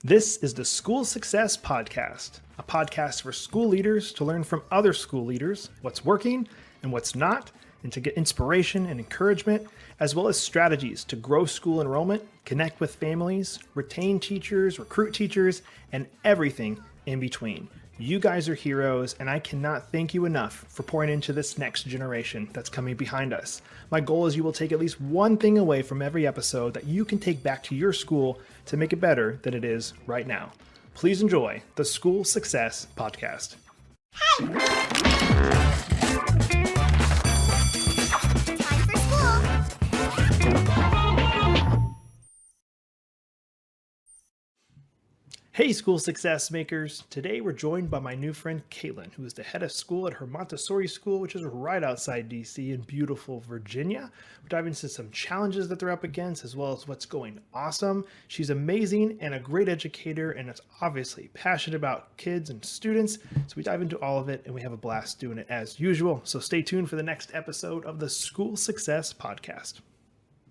This is the School Success Podcast, a podcast for school leaders to learn from other school leaders what's working and what's not, and to get inspiration and encouragement, as well as strategies to grow school enrollment, connect with families, retain teachers, recruit teachers, and everything in between. You guys are heroes, and I cannot thank you enough for pouring into this next generation that's coming behind us. My goal is you will take at least one thing away from every episode that you can take back to your school to make it better than it is right now. Please enjoy the School Success Podcast. Hey, school success makers. Today we're joined by my new friend Katelyn, who is the head of school at her Montessori school, which is right outside DC in beautiful Virginia. We're diving into some challenges that they're up against, as well as what's going awesome. She's amazing and a great educator, and is obviously passionate about kids and students. So we dive into all of it, and we have a blast doing it as usual. So stay tuned for the next episode of the School Success Podcast.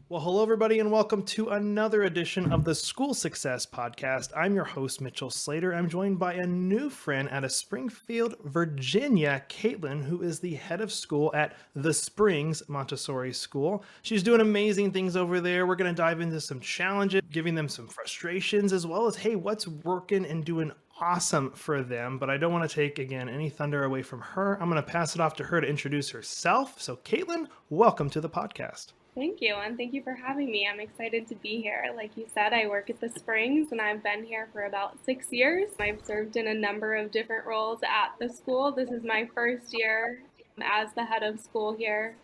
Well, hello, everybody, and welcome to another edition of the School Success Podcast. I'm your host, Mitchell Slater. I'm joined by a new friend out of Springfield, Virginia, Katelyn, who is the head of school at the Springs Montessori School. She's doing amazing things over there. We're going to dive into some challenges, giving them some frustrations, as well as, hey, what's working and doing awesome for them. But I don't want to take, again, any thunder away from her. I'm going to pass it off to her to introduce herself. So, Katelyn, welcome to the podcast. Thank you, and thank you for having me. I'm excited to be here. Like you said, I work at the Springs, and I've been here for about 6 years. I've served in a number of different roles at the school. This is my first year as the head of school here.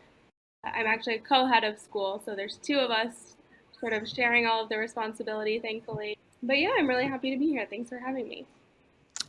I'm actually a co-head of school, so there's two of us sort of sharing all of the responsibility, thankfully. But yeah, I'm really happy to be here. Thanks for having me.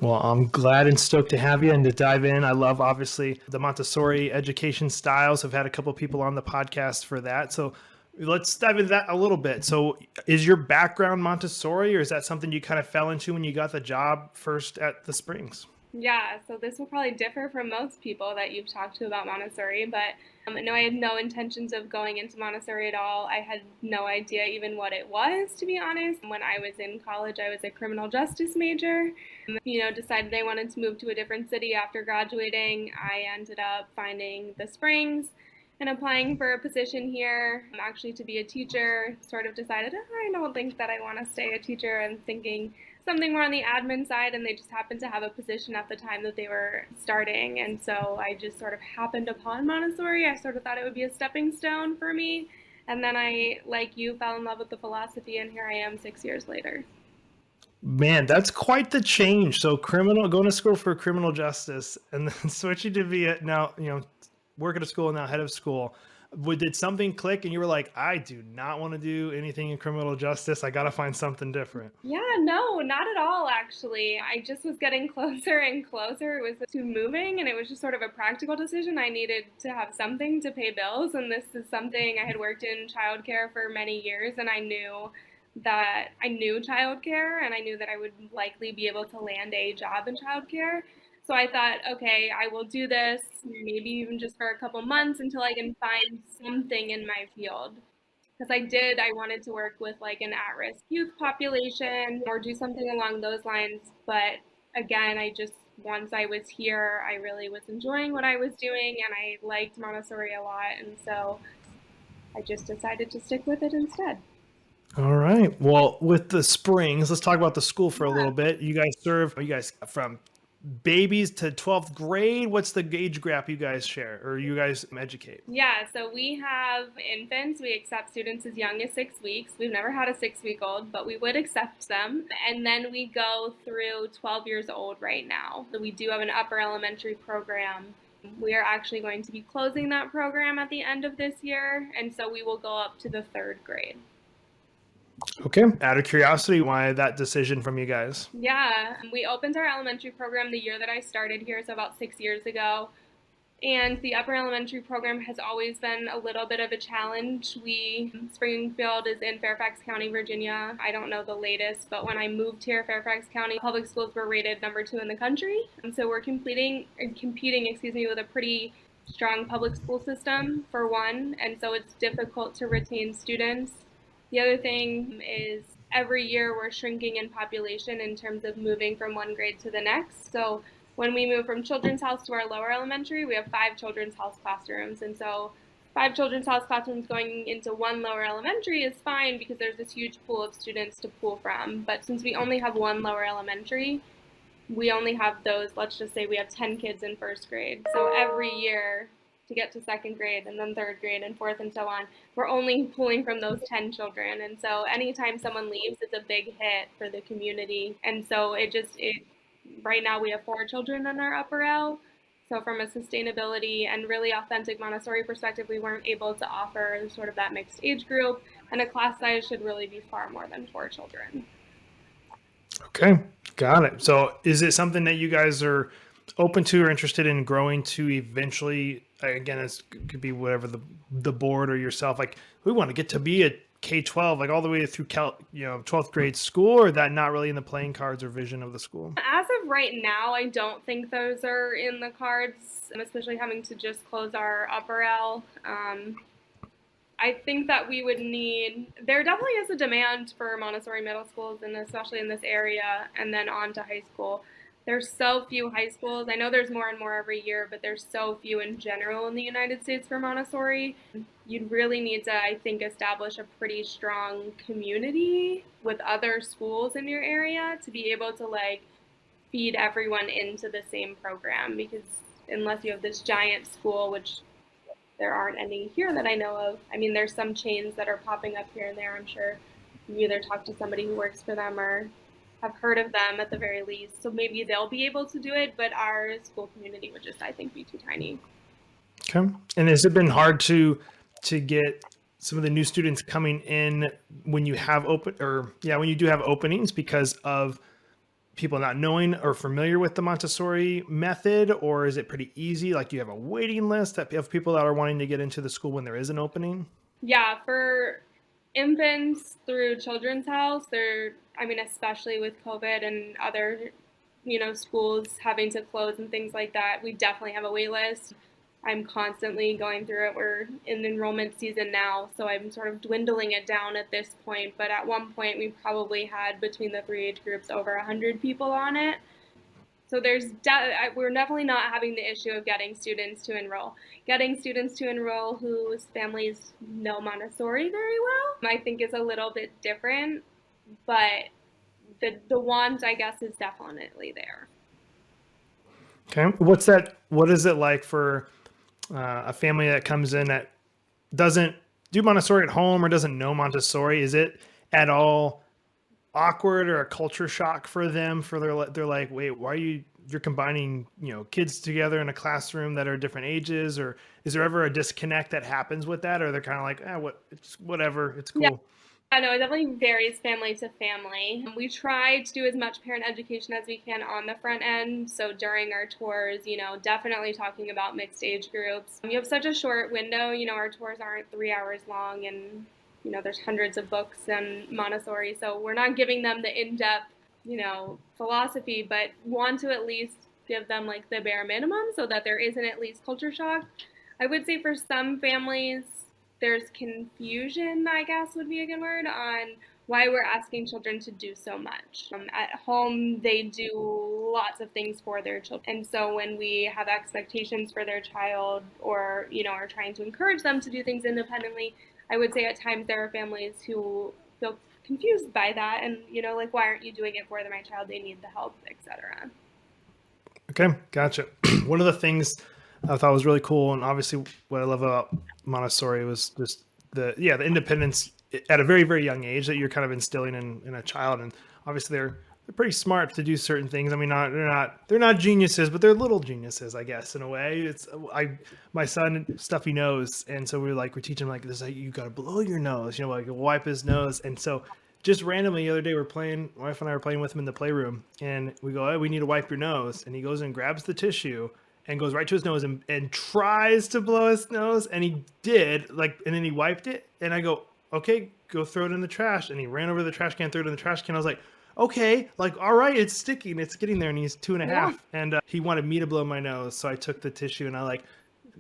Well, I'm glad and stoked to have you and to dive in. I love, obviously, the Montessori education styles. I've had a couple of people on the podcast for that. So let's dive into that a little bit. So is your background Montessori, or is that something you kind of fell into when you got the job first at the Springs? Yeah, so this will probably differ from most people that you've talked to about Montessori, but no, I had no intentions of going into Montessori at all. I had no idea even what it was, to be honest. When I was in college, I was a criminal justice major. Decided I wanted to move to a different city after graduating. I ended up finding the Springs and applying for a position here, actually to be a teacher. Sort of decided, I don't think that I want to stay a teacher, and thinking something more on the admin side, and they just happened to have a position at the time that they were starting, and so I just sort of happened upon Montessori. I sort of thought it would be a stepping stone for me, and then I, like you, fell in love with the philosophy, and here I am 6 years later. Man, that's quite the change. So going to school for criminal justice and then switching to be work at a school, now head of school. Did something click and you were like, I do not want to do anything in criminal justice. I got to find something different? Yeah, no, not at all, actually. I just was getting closer and closer. It was to moving, and it was just sort of a practical decision. I needed to have something to pay bills, and this is something I had worked in childcare for many years, and I knew childcare, and I knew that I would likely be able to land a job in childcare. So I thought, okay, I will do this, maybe even just for a couple months until I can find something in my field. Because I wanted to work with like an at-risk youth population or do something along those lines. But again, once I was here, I really was enjoying what I was doing, and I liked Montessori a lot. And so I just decided to stick with it instead. All right. Well, with the Springs, let's talk about the school for a little bit. You guys from babies to 12th grade? What's the age gap you guys share, or you guys educate? Yeah, so we have infants. We accept students as young as 6 weeks. We've never had a 6-week-old, but we would accept them. And then we go through 12 years old right now. So we do have an upper elementary program. We are actually going to be closing that program at the end of this year, and so we will go up to the 3rd grade. Okay. Out of curiosity, why that decision from you guys? Yeah, we opened our elementary program the year that I started here, so about 6 years ago. And the upper elementary program has always been a little bit of a challenge. Springfield is in Fairfax County, Virginia. I don't know the latest, but when I moved here, Fairfax County public schools were rated number 2 in the country. And so we're competing with a pretty strong public school system, for one. And so it's difficult to retain students. The other thing is every year we're shrinking in population in terms of moving from one grade to the next. So when we move from Children's House to our lower elementary, we have 5 Children's House classrooms. And so 5 Children's House classrooms going into one lower elementary is fine because there's this huge pool of students to pull from. But since we only have one lower elementary, we only have those, let's just say we have 10 kids in first grade. So every year to get to second grade and then third grade and fourth and so on, we're only pulling from those 10 children. And so anytime someone leaves, it's a big hit for the community. And so right now we have 4 children in our upper L. So from a sustainability and really authentic Montessori perspective, we weren't able to offer sort of that mixed age group, and a class size should really be far more than 4 children. Okay, got it. So is it something that you guys are open to or interested in growing to eventually? Again, it could be whatever the board or yourself, like we want to get to be a K-12, like all the way through 12th grade school, or that not really in the playing cards or vision of the school? As of right now, I don't think those are in the cards, especially having to just close our upper L. I think that we would there definitely is a demand for Montessori middle schools, and especially in this area, and then on to high school. There's so few high schools. I know there's more and more every year, but there's so few in general in the United States for Montessori. You'd really need to, I think, establish a pretty strong community with other schools in your area to be able to feed everyone into the same program, because unless you have this giant school, which there aren't any here that I know of. I mean, there's some chains that are popping up here and there. I'm sure you either talk to somebody who works for them or have heard of them at the very least. So maybe they'll be able to do it, but our school community would just, I think, be too tiny. Okay. And has it been hard to get some of the new students coming in when you have when you do have openings because of people not knowing or familiar with the Montessori method, or is it pretty easy? Like, do you have a waiting list of people that are wanting to get into the school when there is an opening? Yeah, for infants through Children's House, especially with COVID and other, schools having to close and things like that, we definitely have a wait list. I'm constantly going through it. We're in enrollment season now, so I'm sort of dwindling it down at this point. But at one point, we probably had between the 3 age groups over 100 people on it. So we're definitely not having the issue of getting students to enroll. Getting students to enroll whose families know Montessori very well, I think, is a little bit different. But the want, I guess, is definitely there. Okay. What is it like for a family that comes in that doesn't do Montessori at home or doesn't know Montessori? Is it at all awkward or a culture shock for them? They're like, wait, why are you're combining, kids together in a classroom that are different ages? Or is there ever a disconnect that happens with that? Or they're kind of like, it's whatever, it's cool. Yeah. I know, it definitely varies family to family. We try to do as much parent education as we can on the front end. So during our tours, definitely talking about mixed age groups. You have such a short window, our tours aren't 3 hours long, and, there's hundreds of books in Montessori. So we're not giving them the in-depth, philosophy, but want to at least give them the bare minimum so that there isn't at least culture shock. I would say for some families, there's confusion, I guess would be a good word, on why we're asking children to do so much. At home, they do lots of things for their children. And so when we have expectations for their child or, are trying to encourage them to do things independently, I would say at times there are families who feel confused by that and, why aren't you doing it for my child? They need the help, etc. Okay, gotcha. One of the things I thought was really cool, and obviously what I love about Montessori was just the independence at a very, very young age that you're kind of instilling in a child. And obviously they're pretty smart to do certain things. I mean, they're not geniuses, but they're little geniuses, I guess, in a way. My son, stuffy nose, and so we're teaching him this, you got to blow your nose, wipe his nose. And so just randomly the other day my wife and I were playing with him in the playroom, and we go, hey, we need to wipe your nose. And he goes and grabs the tissue and goes right to his nose and tries to blow his nose. And he did, and then he wiped it. And I go, okay, go throw it in the trash. And he ran over to the trash can, threw it in the trash can. I was like, okay, all right, it's sticking, it's getting there. And he's 2.5. And he wanted me to blow my nose. So I took the tissue and I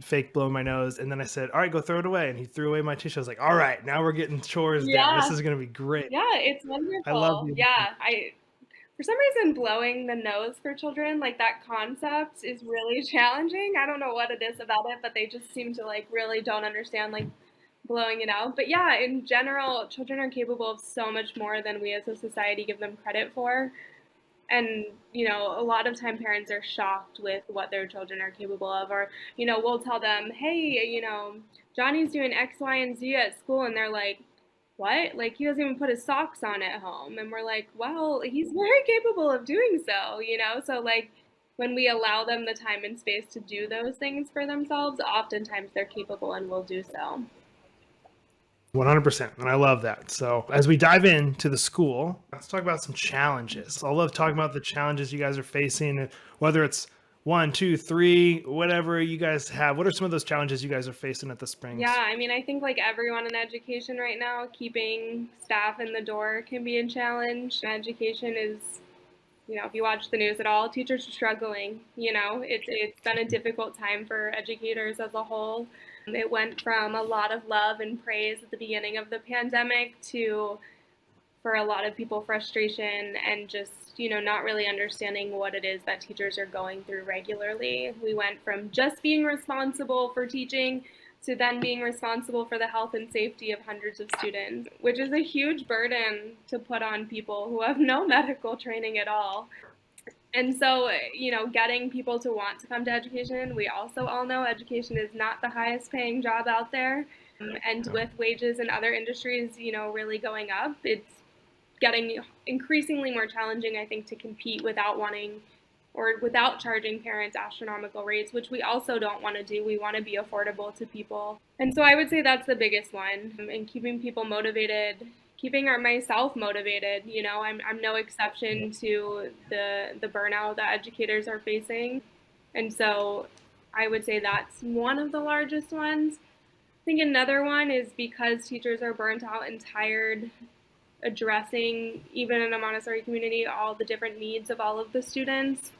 fake blowing my nose. And then I said, all right, go throw it away. And he threw away my tissue. I was like, all right, now we're getting chores down. This Yeah. is going to be great. Yeah, it's I love wonderful. you. Yeah, for some reason, blowing the nose for children, like that concept is really challenging. I don't know what it is about it, but they just seem to like really don't understand like blowing it out. But yeah, in general, children are capable of so much more than we as a society give them credit for. And, a lot of time parents are shocked with what their children are capable of. Or, we'll tell them, hey, Johnny's doing X, Y, and Z at school. And they're like, what? Like, he doesn't even put his socks on at home. And we're like, well, he's very capable of doing so, So, like, when we allow them the time and space to do those things for themselves, oftentimes they're capable and will do so. 100%. And I love that. So as we dive into the school, let's talk about some challenges. I love talking about the challenges you guys are facing, whether it's 1, 2, 3, whatever you guys have. What are some of those challenges you guys are facing at the Springs? Yeah, I mean, I think like everyone in education right now, keeping staff in the door can be a challenge. Education is, if you watch the news at all, teachers are struggling. It's been a difficult time for educators as a whole. It went from a lot of love and praise at the beginning of the pandemic to, for a lot of people, frustration and just, not really understanding what it is that teachers are going through regularly. We went from just being responsible for teaching to then being responsible for the health and safety of hundreds of students, which is a huge burden to put on people who have no medical training at all. And so, getting people to want to come to education, we also all know education is not the highest paying job out there. And with wages in other industries, really going up, it's getting increasingly more challenging, I think, to compete without charging parents astronomical rates, which we also don't want to do. We want to be affordable to people. And so I would say that's the biggest one, and keeping people motivated, keeping myself motivated. I'm no exception to the burnout that educators are facing. And so I would say that's one of the largest ones. I think another one is because teachers are burnt out and tired addressing, even in a Montessori community, all the different needs of all of the students,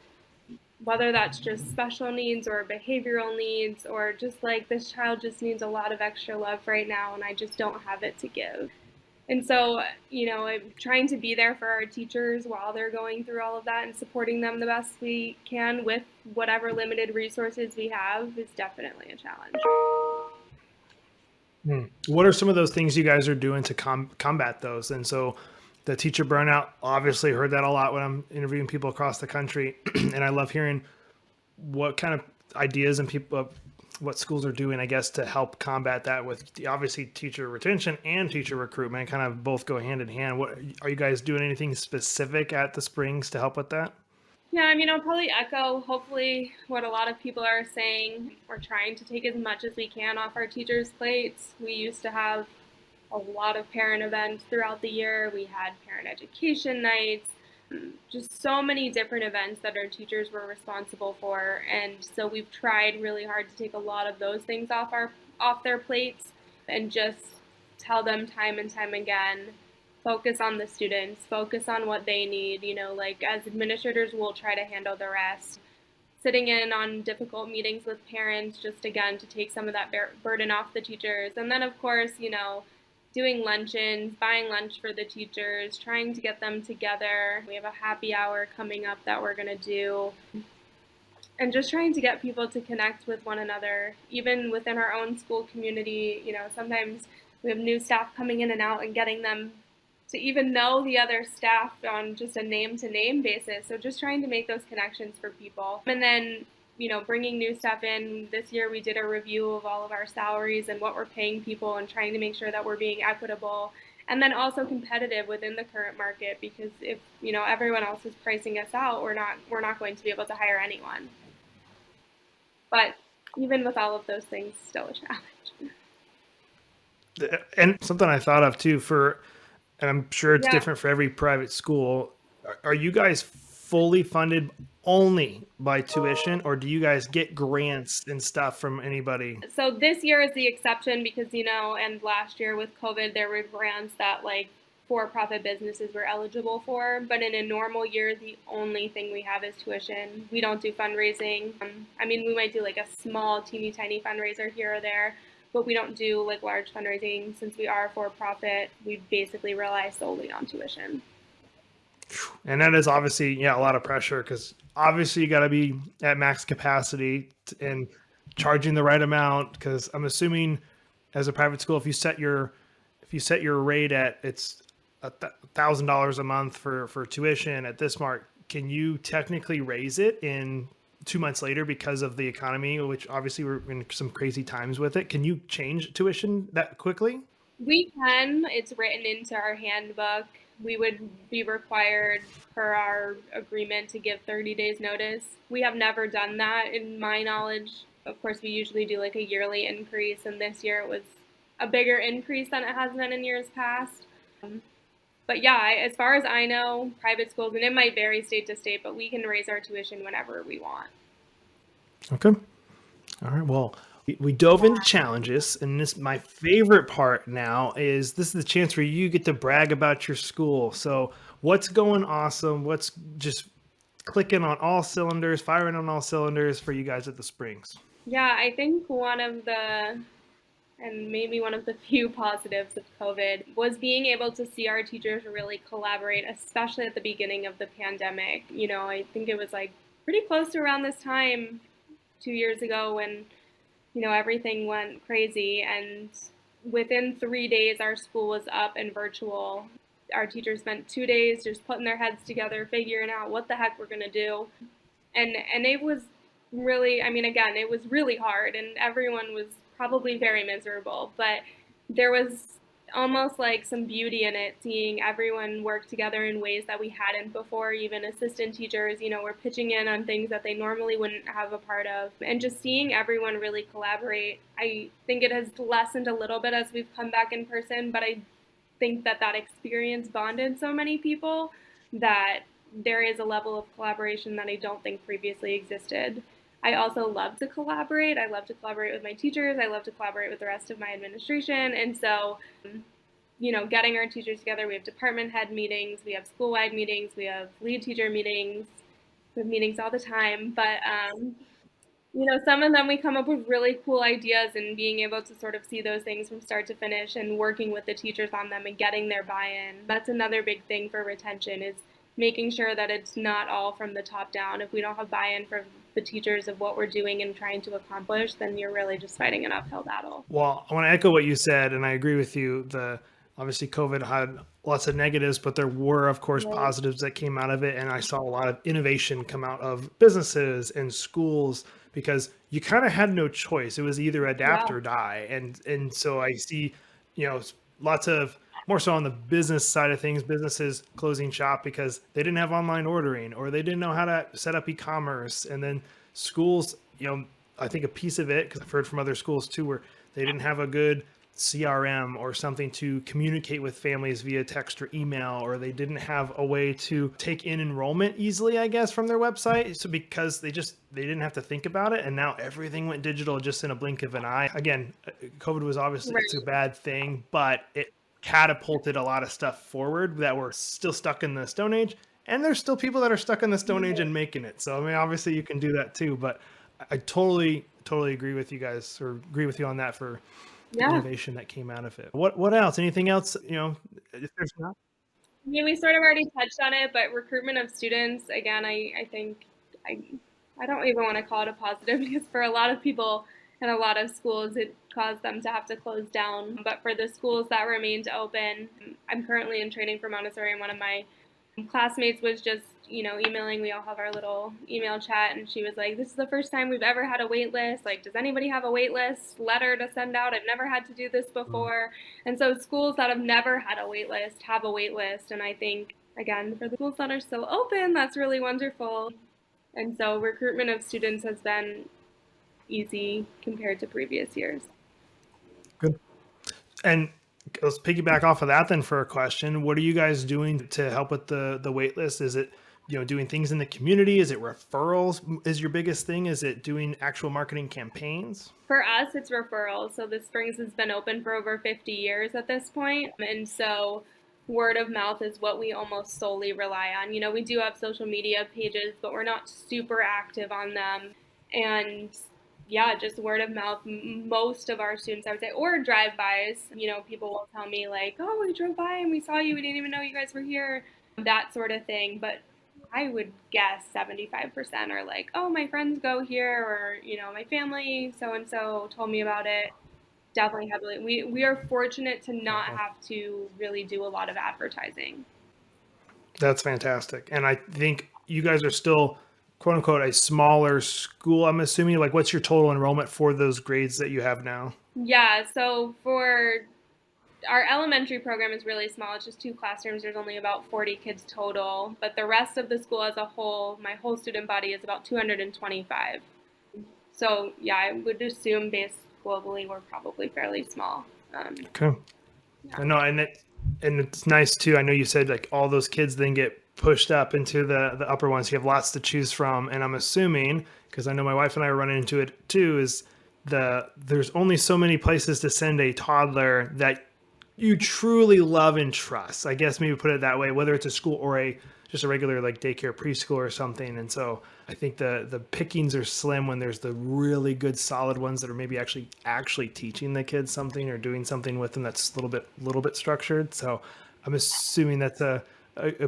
whether that's just special needs or behavioral needs, or just like this child just needs a lot of extra love right now and I just don't have it to give. And so, I'm trying to be there for our teachers while they're going through all of that and supporting them the best we can with whatever limited resources we have is definitely a challenge. What are some of those things you guys are doing to combat those? And so the teacher burnout, obviously heard that a lot when I'm interviewing people across the country. And I love hearing what kind of ideas and what schools are doing, I guess, to help combat that with obviously teacher retention and teacher recruitment kind of both go hand in hand. What are you guys doing anything specific at the Springs to help with that? Yeah, I mean, I'll probably echo hopefully what a lot of people are saying. We're trying to take as much as we can off our teachers' plates. We used to have a lot of parent events throughout the year. We had parent education nights, just so many different events that our teachers were responsible for. And so we've tried really hard to take a lot of those things off their plates and just tell them time and time again, focus on the students, focus on what they need. Like as administrators, we'll try to handle the rest. Sitting in on difficult meetings with parents, just again, to take some of that burden off the teachers. And then of course, doing luncheons, buying lunch for the teachers, trying to get them together. We have a happy hour coming up that we're gonna do. And just trying to get people to connect with one another, even within our own school community. Sometimes we have new staff coming in and out and getting them to even know the other staff on just a name-to-name basis. So just trying to make those connections for people. And then, bringing new staff in. This year we did a review of all of our salaries and what we're paying people and trying to make sure that we're being equitable and then also competitive within the current market, because if, everyone else is pricing us out, we're not going to be able to hire anyone. But even with all of those things, still a challenge. And something I thought of too and I'm sure it's different for every private school. Are you guys fully funded only by tuition, or do you guys get grants and stuff from anybody? So this year is the exception because, and last year with COVID, there were grants that for-profit businesses we're eligible for. But in a normal year, the only thing we have is tuition. We don't do fundraising. We might do like a small, teeny tiny fundraiser here or there, but we don't do like large fundraising. Since we are for-profit, we basically rely solely on tuition. And that is obviously, a lot of pressure, because obviously you got to be at max capacity and charging the right amount. Because I'm assuming as a private school, if you set your rate at it's $1,000 a month for tuition at this mark, can you technically raise it in 2 months later because of the economy, which obviously we're in some crazy times with it? Can you change tuition that quickly? We can. It's written into our handbook. We would be required per our agreement to give 30 days notice. We have never done that in my knowledge. Of course, we usually do like a yearly increase, and this year it was a bigger increase than it has been in years past. But yeah, as far as I know, private schools, and it might vary state to state, but we can raise our tuition whenever we want. Okay. All right. Well, we dove into challenges, and my favorite part now is this is the chance where you get to brag about your school. So what's going awesome? What's just clicking on all cylinders, firing on all cylinders for you guys at the Springs? Yeah, I think one of the few positives of COVID was being able to see our teachers really collaborate, especially at the beginning of the pandemic. I think it was like pretty close to around this time 2 years ago when everything went crazy, and within 3 days our school was up and virtual. Our teachers spent 2 days just putting their heads together, figuring out what the heck we're going to do. And it was really, again, it was really hard, and everyone was probably very miserable, but there was almost like some beauty in it, seeing everyone work together in ways that we hadn't before. Even assistant teachers, were pitching in on things that they normally wouldn't have a part of. And just seeing everyone really collaborate, I think it has lessened a little bit as we've come back in person, but I think that experience bonded so many people that there is a level of collaboration that I don't think previously existed. I also love to collaborate. I love to collaborate with my teachers. I love to collaborate with the rest of my administration. And so, getting our teachers together, we have department head meetings, we have school-wide meetings, we have lead teacher meetings, we have meetings all the time. But, some of them we come up with really cool ideas, and being able to sort of see those things from start to finish and working with the teachers on them and getting their buy-in. That's another big thing for retention, is making sure that it's not all from the top down. If we don't have buy-in from the teachers of what we're doing and trying to accomplish, then you're really just fighting an uphill battle. Well, I want to echo what you said, and I agree with you. Obviously COVID had lots of negatives, but there were, of course, positives that came out of it. And I saw a lot of innovation come out of businesses and schools, because you kind of had no choice. It was either adapt or die. And so I see, lots of, more so on the business side of things, businesses closing shop because they didn't have online ordering, or they didn't know how to set up e-commerce. And then schools, I think a piece of it, because I've heard from other schools too, where they didn't have a good CRM or something to communicate with families via text or email, or they didn't have a way to take in enrollment easily, I guess, from their website. So because they didn't have to think about it, and now everything went digital just in a blink of an eye. Again, COVID was obviously it's a bad thing, but it catapulted a lot of stuff forward that were still stuck in the Stone Age, and there's still people that are stuck in the Stone Age and making it. So obviously you can do that too, but I totally agree with you guys, or agree with you on that for the innovation that came out of it. What else? Anything else? If there's not. We sort of already touched on it, but recruitment of students, again, I think I don't even want to call it a positive, because for a lot of people and a lot of schools, it caused them to have to close down. But for the schools that remained open, I'm currently in training for Montessori, and one of my classmates was just, emailing. We all have our little email chat, and she was like, "This is the first time we've ever had a wait list. Like, does anybody have a wait list letter to send out? I've never had to do this before." And so schools that have never had a wait list have a wait list. And I think, again, for the schools that are still open, that's really wonderful. And so recruitment of students has been easy compared to previous years. Good. And let's piggyback off of that then for a question. What are you guys doing to help with the wait list? Is it, doing things in the community? Is it referrals is your biggest thing? Is it doing actual marketing campaigns? For us, it's referrals. So the Springs has been open for over 50 years at this point. And so word of mouth is what we almost solely rely on. We do have social media pages, but we're not super active on them. And yeah, just word of mouth. Most of our students, I would say, or drive-bys, people will tell me like, oh, we drove by and we saw you. We didn't even know you guys were here, that sort of thing. But I would guess 75% are like, oh, my friends go here, or, my family so-and-so told me about it. Definitely heavily. We are fortunate to not have to really do a lot of advertising. That's fantastic. And I think you guys are still, quote unquote, a smaller school. I'm assuming, like, what's your total enrollment for those grades that you have now? Yeah, so for our elementary program is really small. It's just 2 classrooms. There's only about 40 kids total. But the rest of the school as a whole, my whole student body is about 225. So yeah, I would assume based globally, we're probably fairly small. Okay. Yeah. No, and it's nice too. I know you said like all those kids then get pushed up into the upper ones. You have lots to choose from. And I'm assuming, because I know my wife and I are running into it too, is there's only so many places to send a toddler that you truly love and trust. I guess maybe put it that way, whether it's a school or just a regular like daycare preschool or something. And so I think the pickings are slim when there's the really good solid ones that are maybe actually teaching the kids something or doing something with them that's a little bit structured. So I'm assuming that's a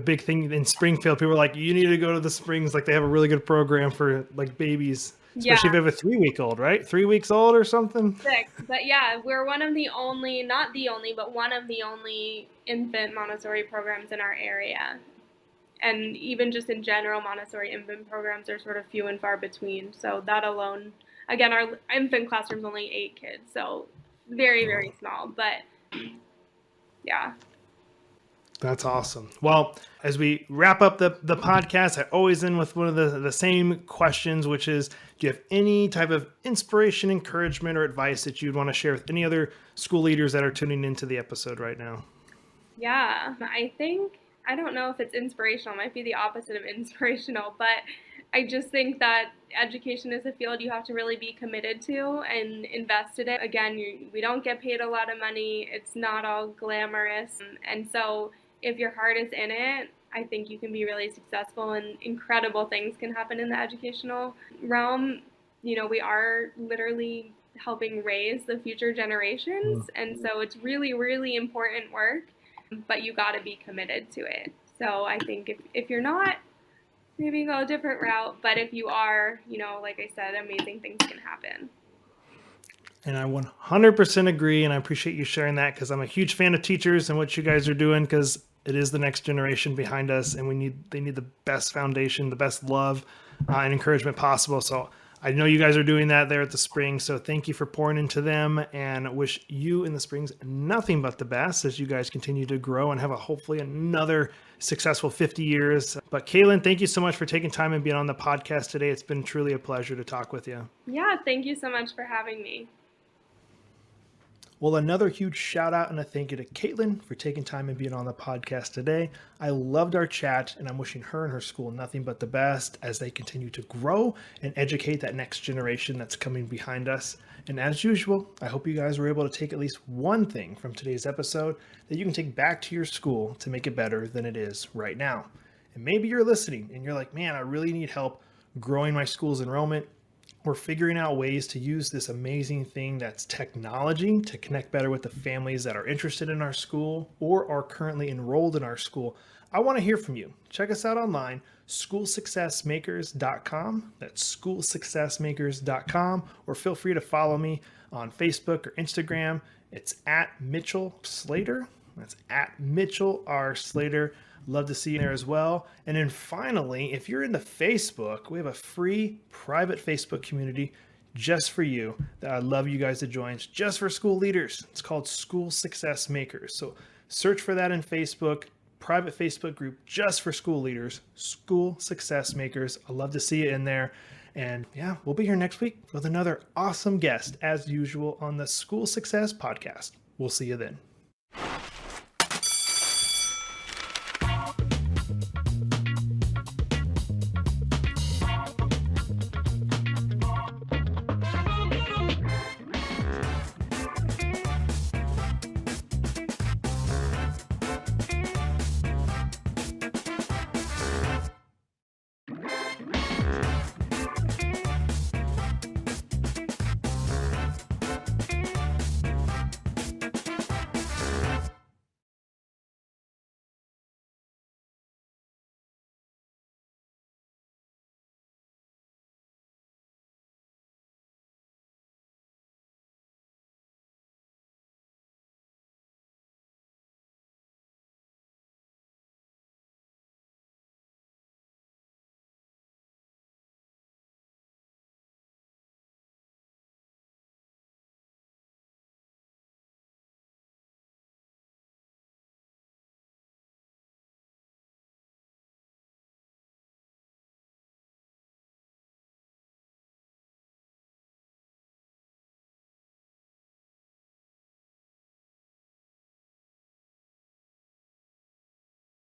big thing in Springfield. People are like, you need to go to the Springs. Like they have a really good program for like babies, especially if you have a 3-week-old, right? 3 weeks old or something. 6, but yeah, we're one of the only, not the only, but one of the only infant Montessori programs in our area. And even just in general, Montessori infant programs are sort of few and far between. So that alone, again, our infant classroom's only 8 kids, so very, very small. But yeah. That's awesome. Well, as we wrap up the podcast, I always end with one of the same questions, which is, do you have any type of inspiration, encouragement, or advice that you'd want to share with any other school leaders that are tuning into the episode right now? Yeah, I don't know if it's inspirational. It might be the opposite of inspirational, but I just think that education is a field you have to really be committed to and invest in it. Again, we don't get paid a lot of money. It's not all glamorous. And so if your heart is in it, I think you can be really successful and incredible things can happen in the educational realm. We are literally helping raise the future generations. And so it's really, really important work, but you got to be committed to it. So I think if you're not, maybe go a different route. But if you are, like I said, amazing things can happen. And I 100% agree. And I appreciate you sharing that because I'm a huge fan of teachers and what you guys are doing because it is the next generation behind us. And they need the best foundation, the best love and encouragement possible. So I know you guys are doing that there at the Springs. So thank you for pouring into them and wish you in the Springs nothing but the best as you guys continue to grow and have hopefully another successful 50 years. But Katelyn, thank you so much for taking time and being on the podcast today. It's been truly a pleasure to talk with you. Yeah, thank you so much for having me. Well, another huge shout out and a thank you to Katelyn for taking time and being on the podcast today. I loved our chat and I'm wishing her and her school nothing but the best as they continue to grow and educate that next generation that's coming behind us. And as usual, I hope you guys were able to take at least one thing from today's episode that you can take back to your school to make it better than it is right now. And maybe you're listening and you're like, man, I really need help growing my school's enrollment. We're figuring out ways to use this amazing thing that's technology to connect better with the families that are interested in our school or are currently enrolled in our school. I want to hear from you. Check us out online, schoolsuccessmakers.com. That's schoolsuccessmakers.com, or feel free to follow me on Facebook or Instagram. It's at Mitchell Slater. That's at Mitchell R. Slater. Love to see you there as well. And then finally, if you're into Facebook, we have a free private Facebook community just for you that I'd love you guys to join. It's just for school leaders. It's called School Success Makers. So search for that in Facebook, private Facebook group just for school leaders, School Success Makers. I'd love to see you in there. And yeah, we'll be here next week with another awesome guest as usual on the School Success Podcast. We'll see you then.